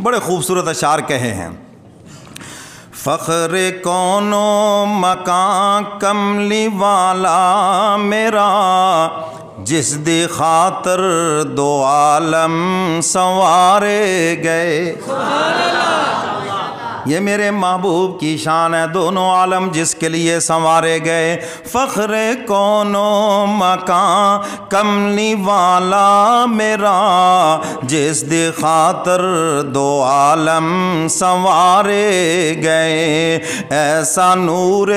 بڑے خوبصورت اشعار کہے ہیں. فخر کون و مکان کملی والا میرا، جس دی خاطر دو عالم سنوارے گئے. یہ میرے محبوب کی شان ہے، دونوں عالم جس کے لیے سنوارے گئے. فخر کون و مکان کملی والا میرا، جس دی خاطر دو عالم سنوارے گئے. ایسا نور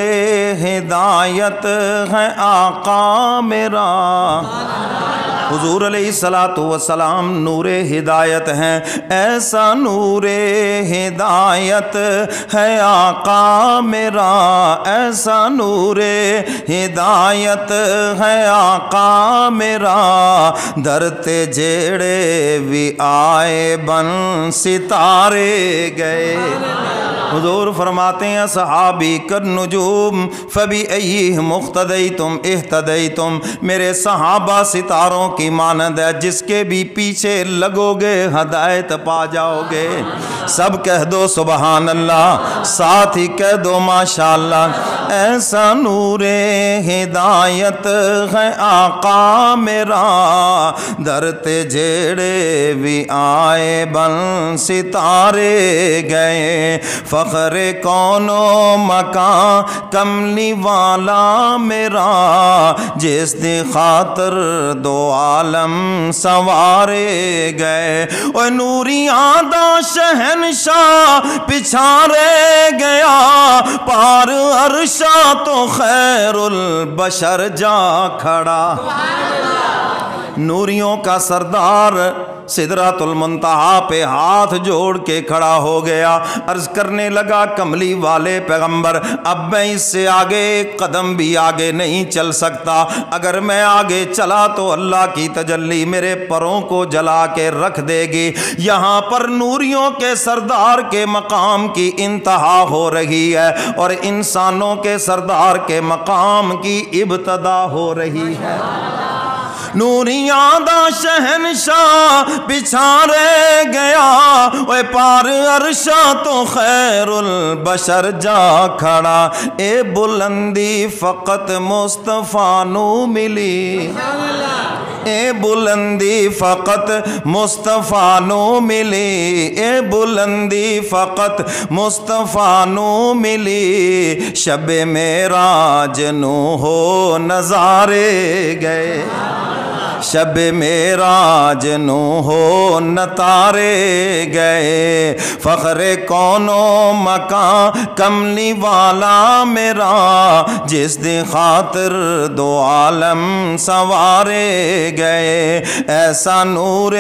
ہدایت ہے آقا میرا. حضور علیہ الصلوۃ والسلام نور ہدایت ہیں. ایسا نور ہدایت ہے آقا میرا، ایسا نور ہدایت ہے آقا میرا. درتے جیڑے بھی آئے بن ستارے گئے. حضور فرماتے ہیں صحابی کالنجوم فبأیہم اقتدیتم اہتدیتم. میرے صحابہ ستاروں کی مانند ہے، جس کے بھی پیچھے لگو گے ہدایت پا جاؤ گے. سب کہہ دو سبحان اللہ، ساتھ ہی کہہ دو ماشاءاللہ. ایسا نور ہدایت ہے آقا میرا، درتے جیڑے بھی آئے بن ستارے گئے. فخر کون و مکان کملی والا میرا، جس دی خاطر دو عالم سنوارے گئے. اوے نوریاں دا شہنشاہ پچھارے گیا، پار عرشاں تو خیر البشر جا کھڑا. نوریوں کا سردار سدرۃ المنتہا پہ ہاتھ جوڑ کے کھڑا ہو گیا. عرض کرنے لگا کملی والے پیغمبر، اب میں اس سے آگے ایک قدم بھی آگے نہیں چل سکتا. اگر میں آگے چلا تو اللہ کی تجلی میرے پروں کو جلا کے رکھ دے گی. یہاں پر نوریوں کے سردار کے مقام کی انتہا ہو رہی ہے اور انسانوں کے سردار کے مقام کی ابتدا ہو رہی ہے. نوریاں دا شہنشاہ پچھارے گیا، اوے پار عرشاں تو خیر البشر جا کھڑا. اے بلندی فقط مصطفیٰ نو ملی، اے بلندی فقط مصطفیٰ نو ملی، اے بلندی فقط مصطفیٰ نو ملی. شب معراج نو ہو نظارے گئے، شب معراج نو ہو نتارے گئے. فخر کون و مکان کملی والا میرا، جس دی خاطر دو عالم سنوارے گئے. ایسا نور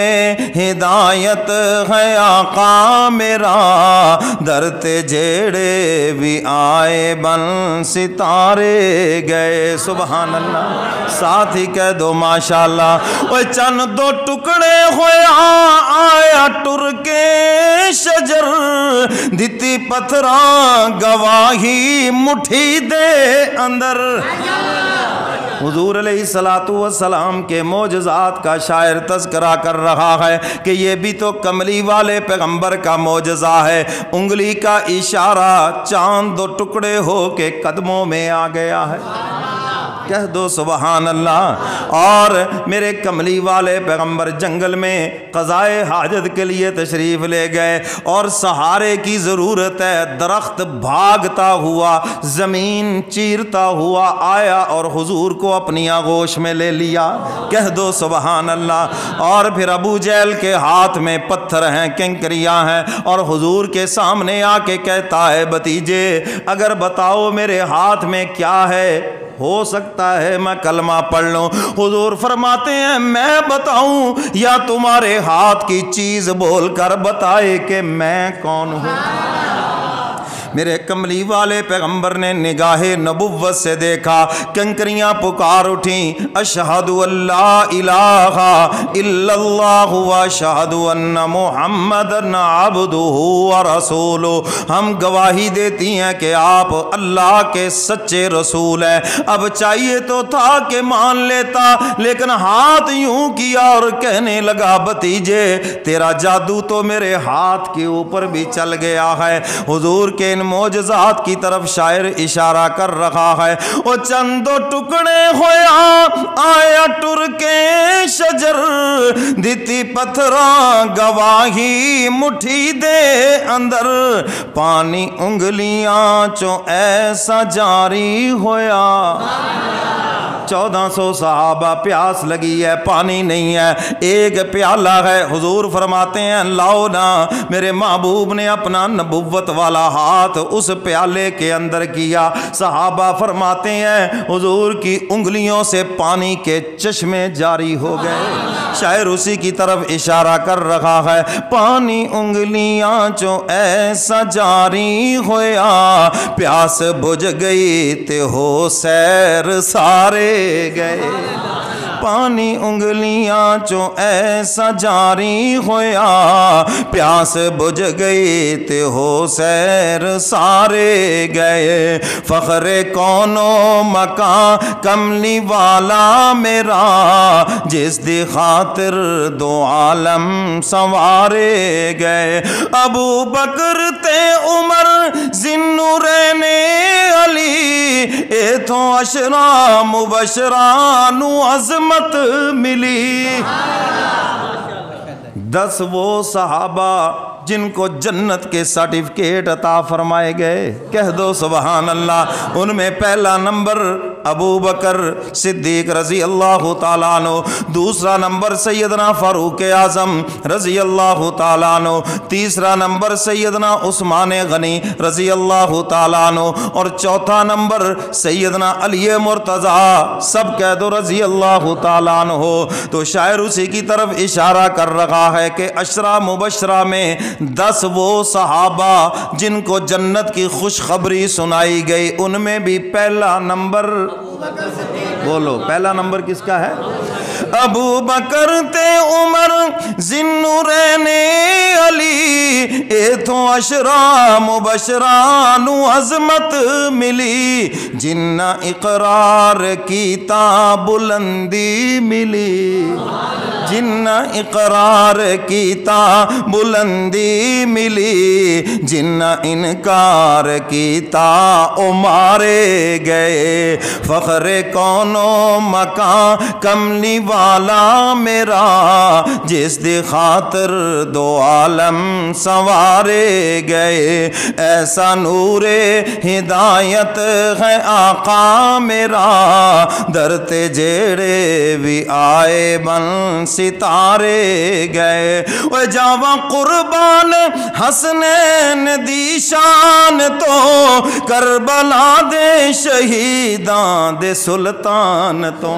ہدایت ہے آقا میرا، درتے جیڑے بھی آئے بن ستارے گئے. سبحان اللہ، ساتھ ہی کہہ دو ماشاءاللہ. وہ چند دو ٹکڑے ہویا آیا ٹر کے شجر، دیتی پتھراں گواہی مٹھی دے اندر. حضور علیہ الصلوۃ والسلام کے معجزات کا شاعر تذکرہ کر رہا ہے کہ یہ بھی تو کملی والے پیغمبر کا معجزہ ہے. انگلی کا اشارہ چاند دو ٹکڑے ہو کے قدموں میں آ گیا ہے. کہہ دو سبحان اللہ. اور میرے کملی والے پیغمبر جنگل میں قضائے حاجت کے لیے تشریف لے گئے اور سہارے کی ضرورت ہے. درخت بھاگتا ہوا، زمین چیرتا ہوا آیا اور حضور کو اپنی آغوش میں لے لیا. کہہ دو سبحان اللہ. اور پھر ابو جہل کے ہاتھ میں پتھر ہیں، کنکریاں ہیں، اور حضور کے سامنے آ کے کہتا ہے بھتیجے اگر بتاؤ میرے ہاتھ میں کیا ہے، ہو سکتا ہے میں کلمہ پڑھ لوں. حضور فرماتے ہیں میں بتاؤں یا تمہارے ہاتھ کی چیز بول کر بتائے کہ میں کون ہوں. میرے کملی والے پیغمبر نے نگاہ نبوت سے دیکھا، کنکریاں پکار اٹھیں، اشہد اللہ الہ الا اللہ و اشہد ان محمدن عبدہ و رسولہ، ہم گواہی دیتی ہیں کہ آپ اللہ کے سچے رسول ہیں۔ اب چاہیے تو تھا کہ مان لیتا، لیکن ہاتھ یوں کیا اور کہنے لگا بھتیجے تیرا جادو تو میرے ہاتھ کے اوپر بھی چل گیا ہے۔ حضور کے ان معجزات کی طرف شاعر اشارہ کر رہا ہے، وہ چندو ٹکڑے ہویا آیا ٹر کے شجر، دیتی پتھراں گواہی مٹھی دے اندر، پانی انگلیاں چوں ایسا جاری ہویا۔ 1400 صحابہ، پیاس لگی ہے، پانی نہیں ہے، ایک پیالہ ہے۔ حضور فرماتے ہیں لاؤ نا۔ میرے محبوب نے اپنا نبوت والا ہاتھ اس پیالے کے اندر کیا، صحابہ فرماتے ہیں حضور کی انگلیوں سے پانی کے چشمے جاری ہو گئے۔ شاعر اسی کی طرف اشارہ کر رہا ہے، پانی انگلیاں چوں ایسا جاری ہویا، پیاس بجھ گئی تے ہو سیر سارے گئے، پانی انگلیاں چوں ایسا جاری ہویا، پیاس بجھ گئی تے ہو سیر سارے گئے، فخر کون و مکان کملی والا میرا، جس دی خاطر دو عالم سنوارے گئے، ابو بکر تے عمر ذوالنورین علی، ایتھوں عشرہ مبشران عظمت ملی۔ 10 وہ صحابہ جن کو جنت کے سرٹیفکیٹ عطا فرمائے گئے، کہہ دو سبحان اللہ۔ ان میں پہلا نمبر ابو بکر صدیق رضی اللہ تعالیٰ عنہ، دوسرا نمبر سیدنا فاروق اعظم رضی اللہ تعالیٰ عنہ، تیسرا نمبر سیدنا عثمان غنی رضی اللہ تعالیٰ عنہ، اور چوتھا نمبر سیدنا علی مرتضیٰ، سب کہہ دو رضی اللہ تعالیٰ عنہ۔ تو شاعر اسی کی طرف اشارہ کر رہا ہے کہ عشرہ مبشرہ میں 10 وہ صحابہ جن کو جنت کی خوشخبری سنائی گئی، ان میں بھی پہلا نمبر، بولو پہلا نمبر کس کا ہے؟ ابو بکر تے عمر ذوالنورین علی، ایتھوں عشرہ مبشران عظمت ملی، جنہ اقرار کیتا بلندی ملی، جنہ اقرار کیتا بلندی ملی، جنہ انکار کیتا او مارے گئے، فخر کون و مکان کملی والا میرا، جس دی خاطر دو عالم سنوارے گئے، ایسا نور ہدایت ہے آقا میرا، درتے جیڑے بھی آئے بن ستارے گئے، وہ جاواں قربان حسنین دی شان تو، کربلا دے شہیدان دے سلطان تو۔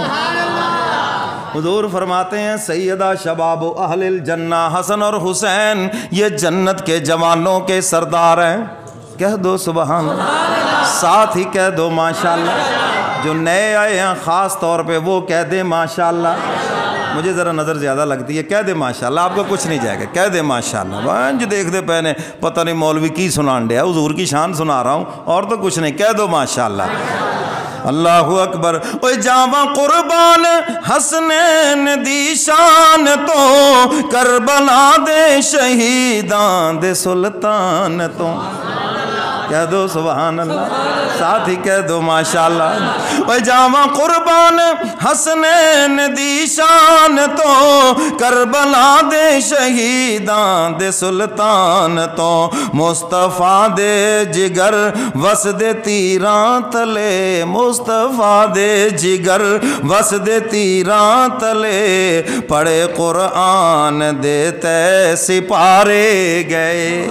حضور فرماتے ہیں سیدہ شباب اہل الجنہ، حسن اور حسین یہ جنت کے جوانوں کے سردار ہیں، کہہ دو سبحان اللہ، ساتھ ہی کہہ دو ماشاءاللہ۔ جو نئے آئے ہیں خاص طور پہ وہ کہہ دیں ماشاءاللہ، مجھے ذرا نظر زیادہ لگتی ہے، کہہ دے ماشاءاللہ، آپ کو کچھ نہیں جائے گا، کہہ دے ماشاءاللہ۔ وانج دیکھ دے پہنے پتہ نہیں مولوی کی سنان دیا، حضور کی شان سنا رہا ہوں اور تو کچھ نہیں، کہہ دو ماشاءاللہ۔ اللہ اکبر۔ اوے جاواں قربان حسنین دی شان تو، کربلا دے شہیدان دے سلطان تو، کہہ دو سبحان اللہ، ساتھ ہی کہہ دو ماشاءاللہ۔ اوے جاواں قربان حسنین دی شان تو، کربلا دے شہیدان دے سلطان تو، مصطفیٰ دے جگر وس دے تیران تلے، مصطفیٰ دے جگر وس دے تیران تلے، پڑھے قرآن دے تے سپارے گئے،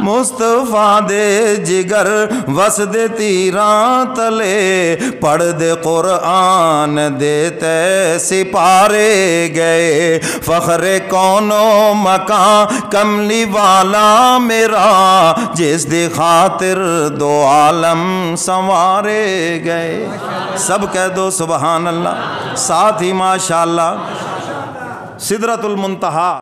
مصطفیٰ دے جگر وس دے تیراں تلے پڑھ دے قرآن دے تے سپارے گئے فخر کون و مکان کملی والا میرا جس دی خاطر دو عالم سنوارے گئے. سب کہہ دو سبحان اللہ. ساتھ ہی ماشاءاللہ سدرۃ المنتہا